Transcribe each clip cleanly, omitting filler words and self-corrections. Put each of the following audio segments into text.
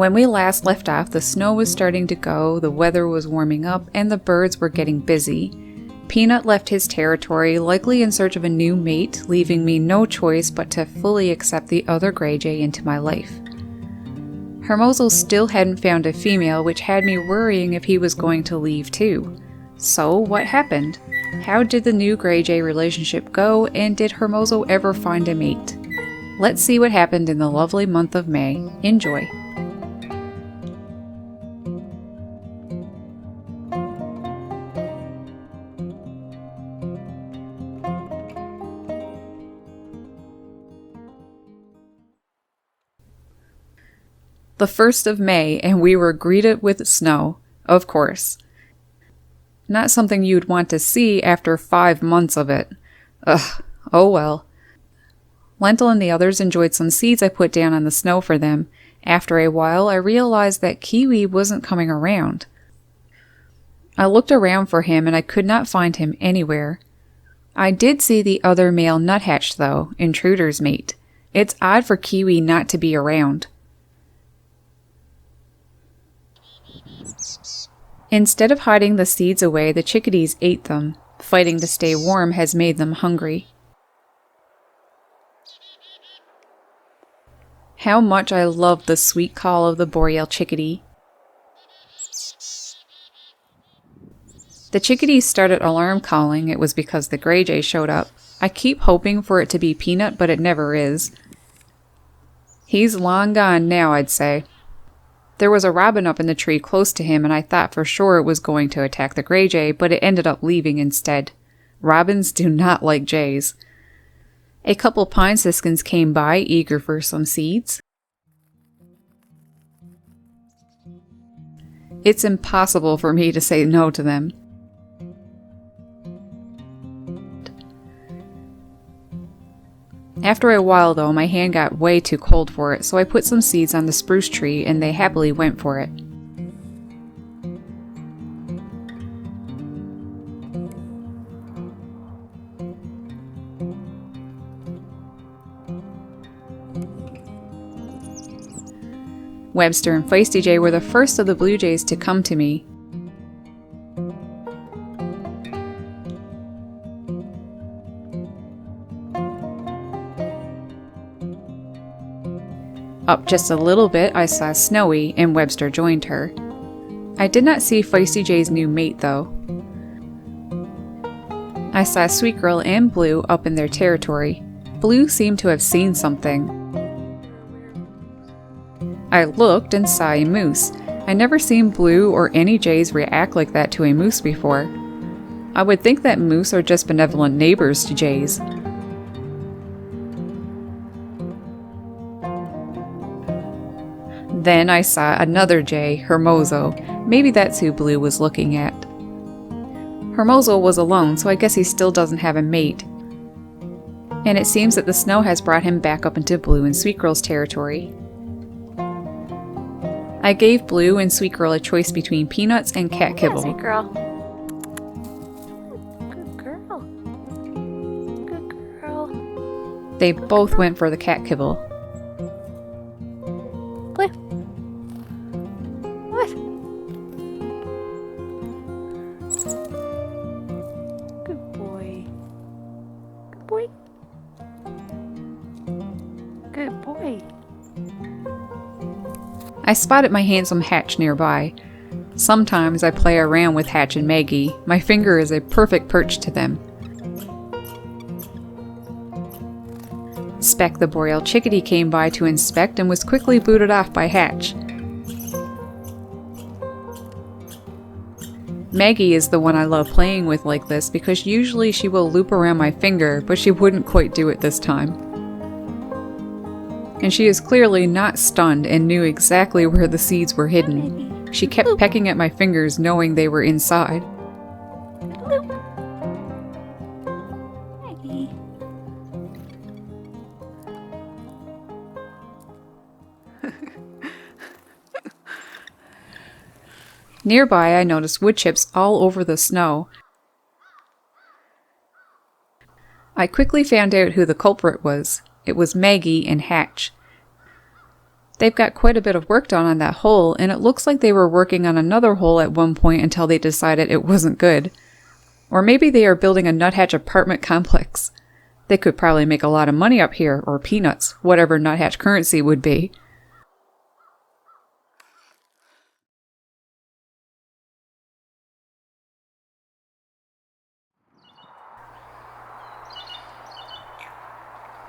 When we last left off, the snow was starting to go, the weather was warming up, and the birds were getting busy. Peanut left his territory, likely in search of a new mate, leaving me no choice but to fully accept the other Grey Jay into my life. Hermoso still hadn't found a female, which had me worrying if he was going to leave too. So, what happened? How did the new Grey Jay relationship go, and did Hermoso ever find a mate? Let's see what happened in the lovely month of May. Enjoy! The 1st of May, and we were greeted with snow, of course. Not something you'd want to see after 5 months of it. Ugh, oh well. Lentil and the others enjoyed some seeds I put down on the snow for them. After a while, I realized that Kiwi wasn't coming around. I looked around for him and I could not find him anywhere. I did see the other male nuthatch though, Intruder's mate. It's odd for Kiwi not to be around. Instead of hiding the seeds away, the chickadees ate them. Fighting to stay warm has made them hungry. How much I love the sweet call of the boreal chickadee. The chickadees started alarm calling. It was because the Grey Jay showed up. I keep hoping for it to be Peanut, but it never is. He's long gone now, I'd say. There was a robin up in the tree close to him, and I thought for sure it was going to attack the Grey Jay, but it ended up leaving instead. Robins do not like jays. A couple pine siskins came by, eager for some seeds. It's impossible for me to say no to them. After a while though, my hand got way too cold for it, so I put some seeds on the spruce tree and they happily went for it. Webster and Feisty Jay were the first of the blue jays to come to me. Up just a little bit, I saw Snowy, and Webster joined her. I did not see Feisty Jay's new mate, though. I saw Sweet Girl and Blue up in their territory. Blue seemed to have seen something. I looked and saw a moose. I never seen Blue or any jays react like that to a moose before. I would think that moose are just benevolent neighbors to jays. Then I saw another jay, Hermoso. Maybe that's who Blue was looking at. Hermoso was alone, so I guess he still doesn't have a mate. And it seems that the snow has brought him back up into Blue and Sweet Girl's territory. I gave Blue and Sweet Girl a choice between peanuts and cat kibble. Yeah, Sweet Girl. Good girl. Good girl. They both went for the cat kibble. Blue. What? Good boy. Good boy. Good boy. I spotted my handsome Hatch nearby. Sometimes I play around with Hatch and Maggie. My finger is a perfect perch to them. Speck the boreal chickadee came by to inspect and was quickly booted off by Hatch. Maggie is the one I love playing with like this because usually she will loop around my finger, but she wouldn't quite do it this time. And she is clearly not stunned and knew exactly where the seeds were hidden. She kept pecking at my fingers knowing they were inside. Maggie. Nearby, I noticed wood chips all over the snow. I quickly found out who the culprit was. It was Maggie and Hatch. They've got quite a bit of work done on that hole, and it looks like they were working on another hole at one point until they decided it wasn't good. Or maybe they are building a nuthatch apartment complex. They could probably make a lot of money up here, or peanuts, whatever nuthatch currency would be.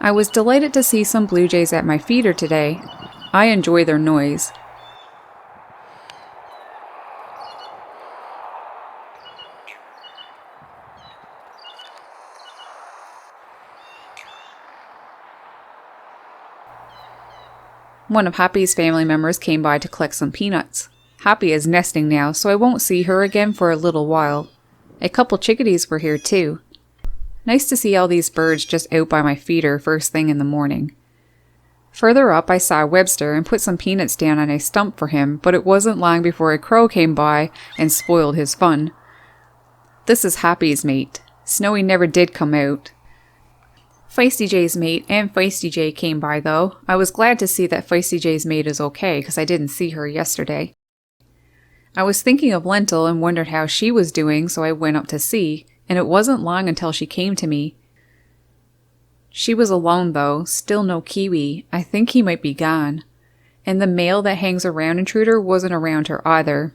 I was delighted to see some blue jays at my feeder today. I enjoy their noise. One of Hoppy's family members came by to collect some peanuts. Hoppy is nesting now, so I won't see her again for a little while. A couple chickadees were here too. Nice to see all these birds just out by my feeder first thing in the morning. Further up, I saw Webster and put some peanuts down on a stump for him, but it wasn't long before a crow came by and spoiled his fun. This is Hoppy's mate. Snowy never did come out. Feisty Jay's mate and Feisty Jay came by though. I was glad to see that Feisty Jay's mate is okay because I didn't see her yesterday. I was thinking of Lentil and wondered how she was doing, so I went up to see, and it wasn't long until she came to me. She was alone though, still no Kiwi. I think he might be gone. And the male that hangs around Intruder wasn't around her either.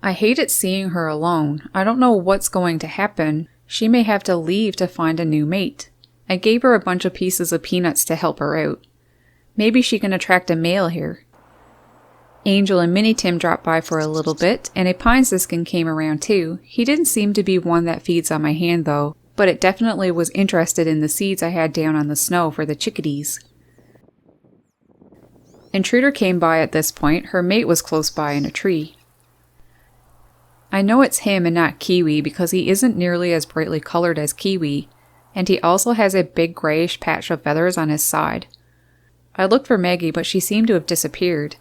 I hated seeing her alone. I don't know what's going to happen. She may have to leave to find a new mate. I gave her a bunch of pieces of peanuts to help her out. Maybe she can attract a male here. Angel and Minnie Tim dropped by for a little bit, and a pine siskin came around too. He didn't seem to be one that feeds on my hand though, but it definitely was interested in the seeds I had down on the snow for the chickadees. Intruder came by at this point. Her mate was close by in a tree. I know it's him and not Kiwi because he isn't nearly as brightly colored as Kiwi, and he also has a big grayish patch of feathers on his side. I looked for Maggie, but she seemed to have disappeared.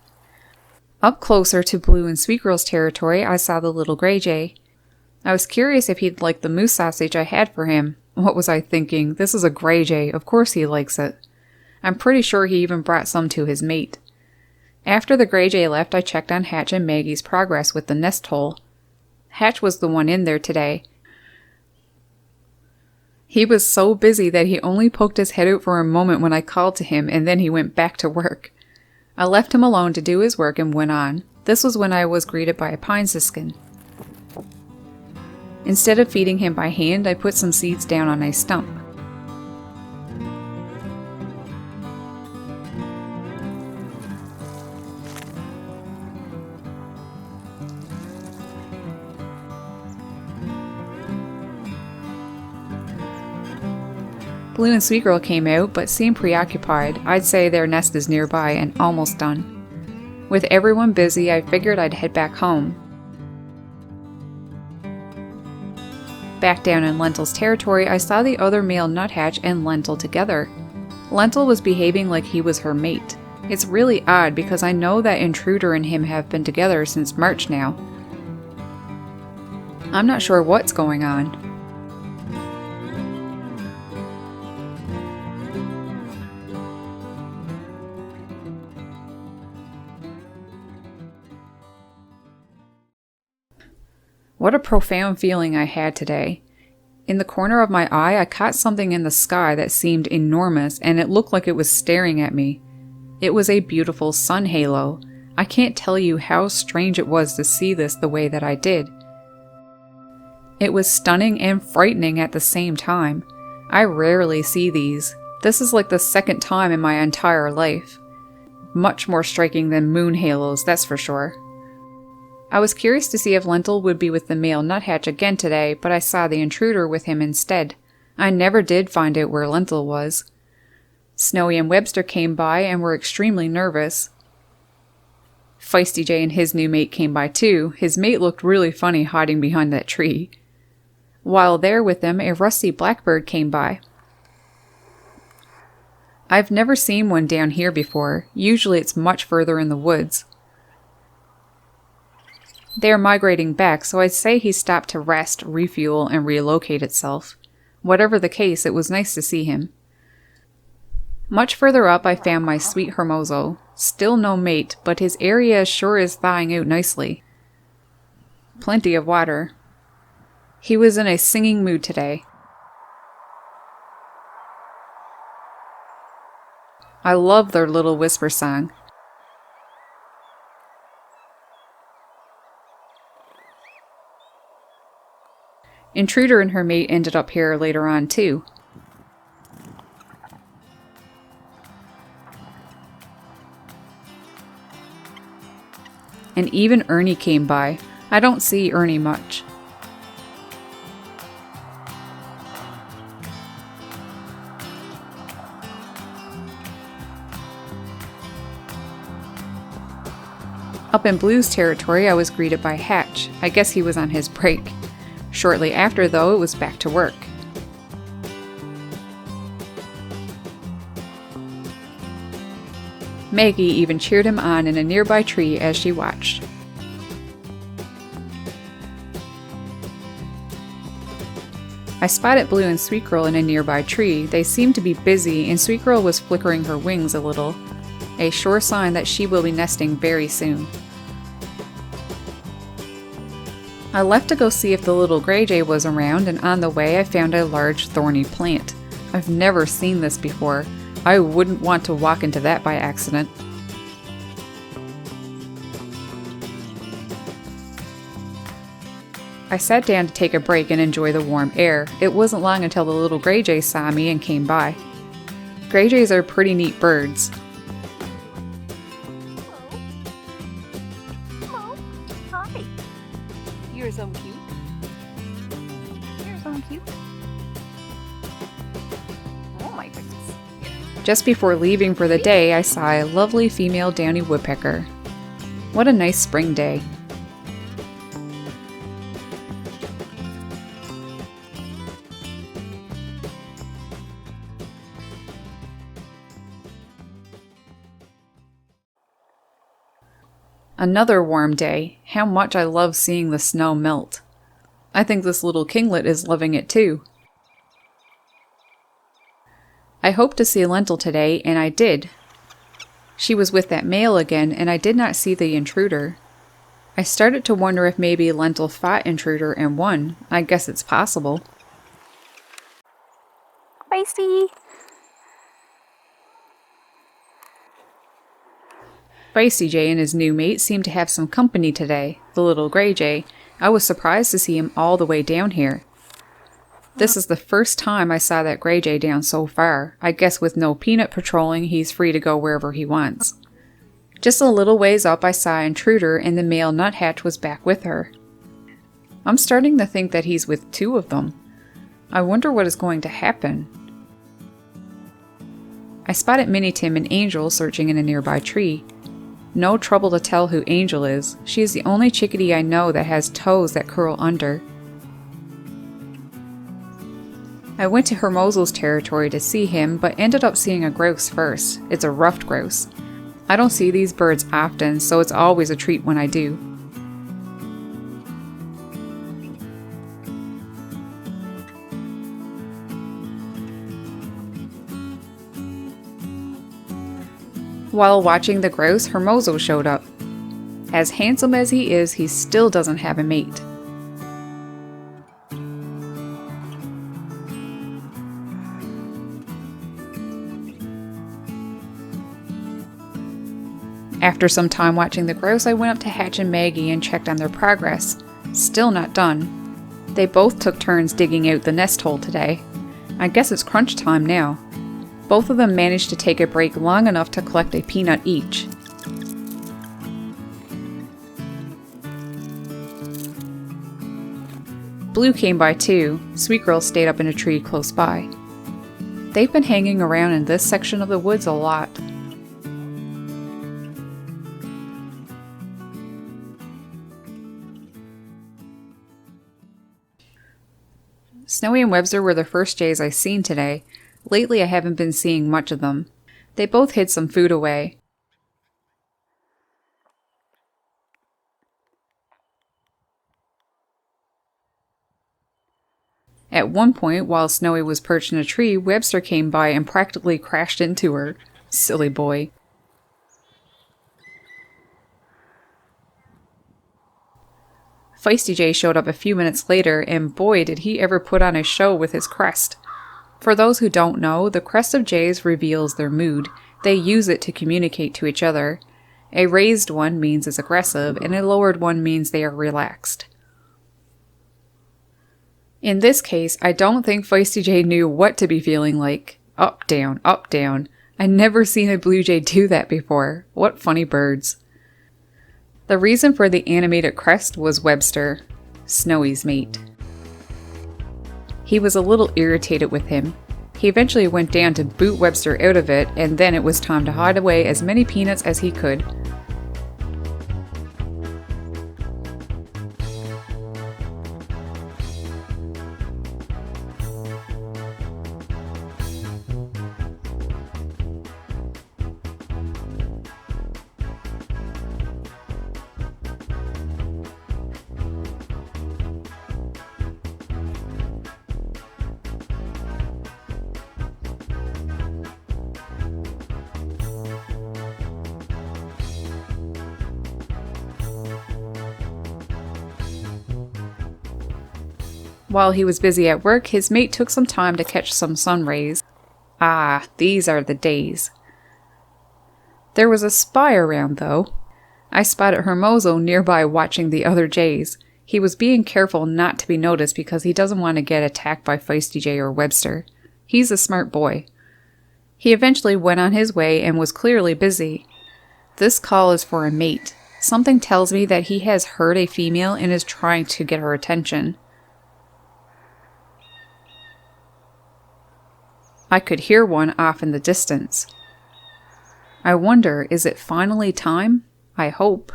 Up closer to Blue and Sweet Girl's territory, I saw the little gray jay. I was curious if he'd like the moose sausage I had for him. What was I thinking? This is a gray jay, of course he likes it. I'm pretty sure he even brought some to his mate. After the gray jay left, I checked on Hatch and Maggie's progress with the nest hole. Hatch was the one in there today. He was so busy that he only poked his head out for a moment when I called to him, and then he went back to work. I left him alone to do his work and went on. This was when I was greeted by a pine siskin. Instead of feeding him by hand, I put some seeds down on a stump. Blue and Sweet Girl came out, but seemed preoccupied. I'd say their nest is nearby and almost done. With everyone busy, I figured I'd head back home. Back down in Lentil's territory, I saw the other male nuthatch and Lentil together. Lentil was behaving like he was her mate. It's really odd because I know that Intruder and him have been together since March now. I'm not sure what's going on. What a profound feeling I had today. In the corner of my eye, I caught something in the sky that seemed enormous, and it looked like it was staring at me. It was a beautiful sun halo. I can't tell you how strange it was to see this the way that I did. It was stunning and frightening at the same time. I rarely see these. This is like the second time in my entire life. Much more striking than moon halos, that's for sure. I was curious to see if Lentil would be with the male nuthatch again today, but I saw the Intruder with him instead. I never did find out where Lentil was. Snowy and Webster came by and were extremely nervous. Feisty Jay and his new mate came by too. His mate looked really funny hiding behind that tree. While there with them, a rusty blackbird came by. I've never seen one down here before. Usually it's much further in the woods. They are migrating back, so I'd say he stopped to rest, refuel, and relocate itself. Whatever the case, it was nice to see him. Much further up, I found my sweet Hermoso. Still no mate, but his area sure is thawing out nicely. Plenty of water. He was in a singing mood today. I love their little whisper song. Intruder and her mate ended up here later on too. And even Ernie came by. I don't see Ernie much. Up in Blue's territory, I was greeted by Hatch. I guess he was on his break. Shortly after, though, it was back to work. Maggie even cheered him on in a nearby tree as she watched. I spotted Blue and Sweet Girl in a nearby tree. They seemed to be busy, and Sweet Girl was flickering her wings a little, a sure sign that she will be nesting very soon. I left to go see if the little Gray Jay was around, and on the way I found a large thorny plant. I've never seen this before. I wouldn't want to walk into that by accident. I sat down to take a break and enjoy the warm air. It wasn't long until the little Gray Jay saw me and came by. Gray Jays are pretty neat birds. Hello. Hi. You're so cute. You're so cute. Oh my goodness. Just before leaving for the day, I saw a lovely female downy woodpecker. What a nice spring day. Another warm day. How much I love seeing the snow melt. I think this little kinglet is loving it too. I hoped to see Lentil today, and I did. She was with that male again, and I did not see the intruder. I started to wonder if maybe Lentil fought Intruder and won. I guess it's possible. Feisty. Feisty Jay and his new mate seemed to have some company today, the little Gray Jay. I was surprised to see him all the way down here. This is the first time I saw that Gray Jay down so far. I guess with no peanut patrolling, he's free to go wherever he wants. Just a little ways up I saw Intruder, and the male Nuthatch was back with her. I'm starting to think that he's with two of them. I wonder what is going to happen. I spotted Minnie Tim and Angel searching in a nearby tree. No trouble to tell who Angel is. She is the only chickadee I know that has toes that curl under. I went to Hermoso's territory to see him, but ended up seeing a grouse first. It's a ruffed grouse. I don't see these birds often, so it's always a treat when I do. While watching the grouse, Hermoso showed up. As handsome as he is, he still doesn't have a mate. After some time watching the grouse, I went up to Hatch and Maggie and checked on their progress. Still not done. They both took turns digging out the nest hole today. I guess it's crunch time now. Both of them managed to take a break long enough to collect a peanut each. Blue came by too. Sweet Girl stayed up in a tree close by. They've been hanging around in this section of the woods a lot. Snowy and Webster were the first jays I seen today. Lately I haven't been seeing much of them. They both hid some food away. At one point, while Snowy was perched in a tree, Webster came by and practically crashed into her. Silly boy. Feisty J showed up a few minutes later, and boy did he ever put on a show with his crest. For those who don't know, the crest of jays reveals their mood. They use it to communicate to each other. A raised one means it's aggressive, and a lowered one means they are relaxed. In this case, I don't think Feisty J knew what to be feeling like. Up, down, up, down. I never seen a blue jay do that before. What funny birds. The reason for the animated crest was Webster, Snowy's mate. He was a little irritated with him. He eventually went down to boot Webster out of it, and then it was time to hide away as many peanuts as he could. While he was busy at work, his mate took some time to catch some sun rays. Ah, these are the days. There was a spy around, though. I spotted Hermoso nearby watching the other jays. He was being careful not to be noticed because he doesn't want to get attacked by Feisty J or Webster. He's a smart boy. He eventually went on his way and was clearly busy. This call is for a mate. Something tells me that he has heard a female and is trying to get her attention. I could hear one off in the distance. I wonder, is it finally time? I hope.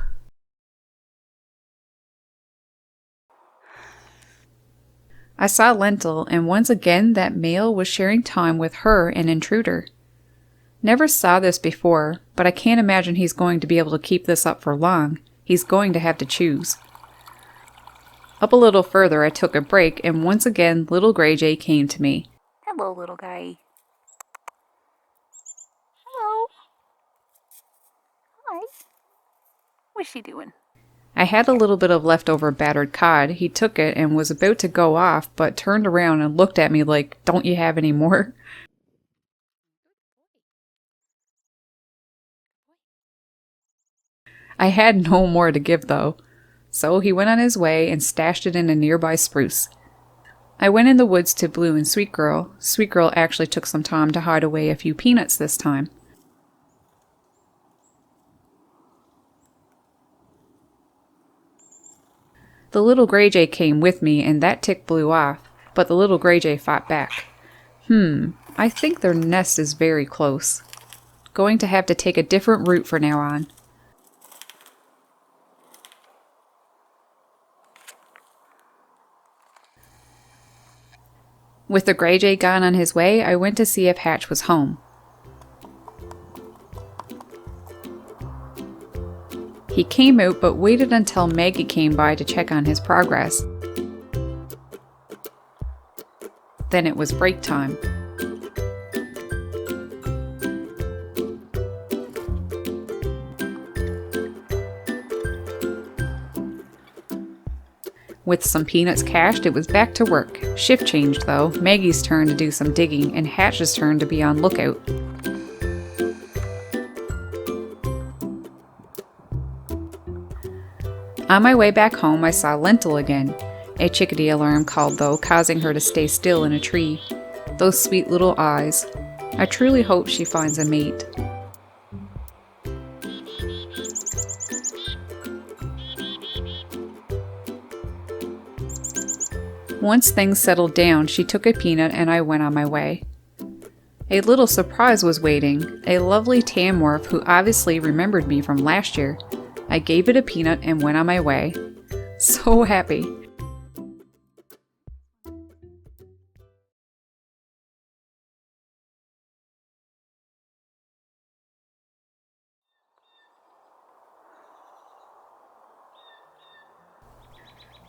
I saw Lentil, and once again that male was sharing time with her, an intruder. Never saw this before, but I can't imagine he's going to be able to keep this up for long. He's going to have to choose. Up a little further, I took a break, and once again, Little Gray Jay came to me. Hello, little guy. Hello. Hi. What's she doing? I had a little bit of leftover battered cod. He took it and was about to go off, but turned around and looked at me like, "Don't you have any more?" I had no more to give, though. So he went on his way and stashed it in a nearby spruce. I went in the woods to Blue and Sweet Girl. Sweet Girl actually took some time to hide away a few peanuts this time. The Little Gray Jay came with me, and that ticked Blue off, but the Little Gray Jay fought back. I think their nest is very close. Going to have to take a different route from now on. With the Gray Jay gone on his way, I went to see if Hatch was home. He came out but waited until Maggie came by to check on his progress. Then it was break time. With some peanuts cashed, it was back to work. Shift changed though, Maggie's turn to do some digging and Hatch's turn to be on lookout. On my way back home, I saw Lentil again. A chickadee alarm called though, causing her to stay still in a tree. Those sweet little eyes. I truly hope she finds a mate. Once things settled down, she took a peanut and I went on my way. A little surprise was waiting, a lovely tamworth who obviously remembered me from last year. I gave it a peanut and went on my way. So happy.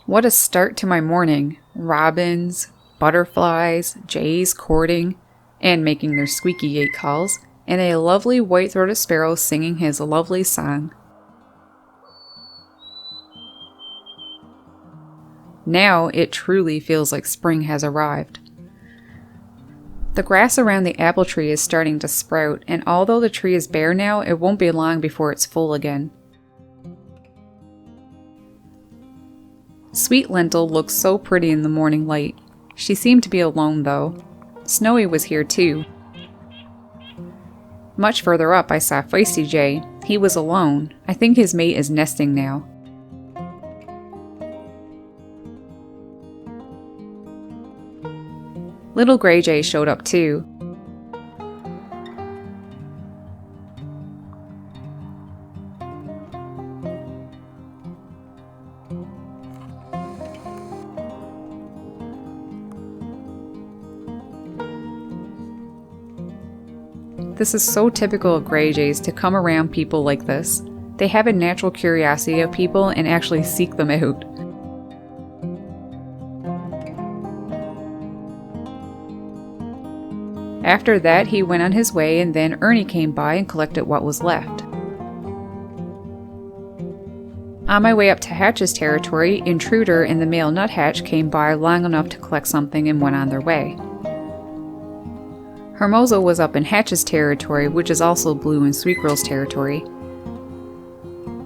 What a start to my morning. Robins, butterflies, jays courting and making their squeaky gate calls, and a lovely white-throated sparrow singing his lovely song. Now it truly feels like spring has arrived. The grass around the apple tree is starting to sprout, and although the tree is bare now, it won't be long before it's full again. Sweet Lentil looks so pretty in the morning light. She seemed to be alone though. Snowy was here too. Much further up I saw Feisty Jay. He was alone. I think his mate is nesting now. Little Gray Jay showed up too. This is so typical of Gray Jays to come around people like this. They have a natural curiosity of people and actually seek them out. After that, he went on his way, and then Ernie came by and collected what was left. On my way up to Hatch's territory, Intruder and the male Nuthatch came by long enough to collect something and went on their way. Hermosa was up in Hatch's territory, which is also Blue and Sweetgirl's territory.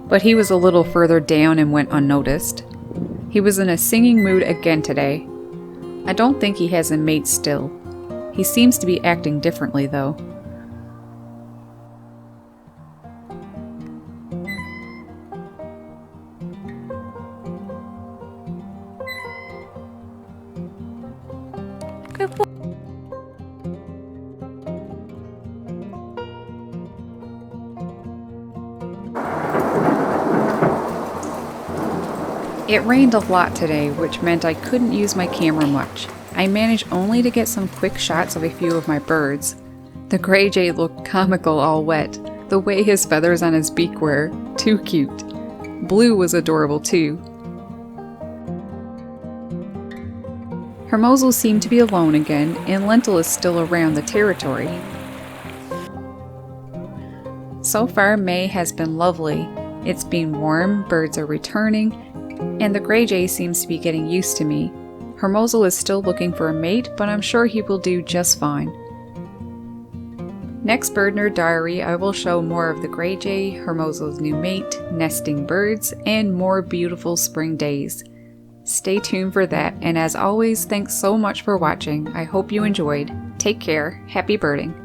But he was a little further down and went unnoticed. He was in a singing mood again today. I don't think he has a mate still. He seems to be acting differently though. Good boy. It rained a lot today, which meant I couldn't use my camera much. I managed only to get some quick shots of a few of my birds. The Gray Jay looked comical all wet, the way his feathers on his beak were. Too cute. Blue was adorable too. Hermosa seemed to be alone again, and Lentil is still around the territory. So far, May has been lovely. It's been warm, birds are returning, and the Gray Jay seems to be getting used to me. Hermosa is still looking for a mate, but I'm sure he will do just fine. Next Bird Nerd Diary, I will show more of the Gray Jay, Hermosa's new mate, nesting birds, and more beautiful spring days. Stay tuned for that, and as always, thanks so much for watching. I hope you enjoyed. Take care. Happy birding.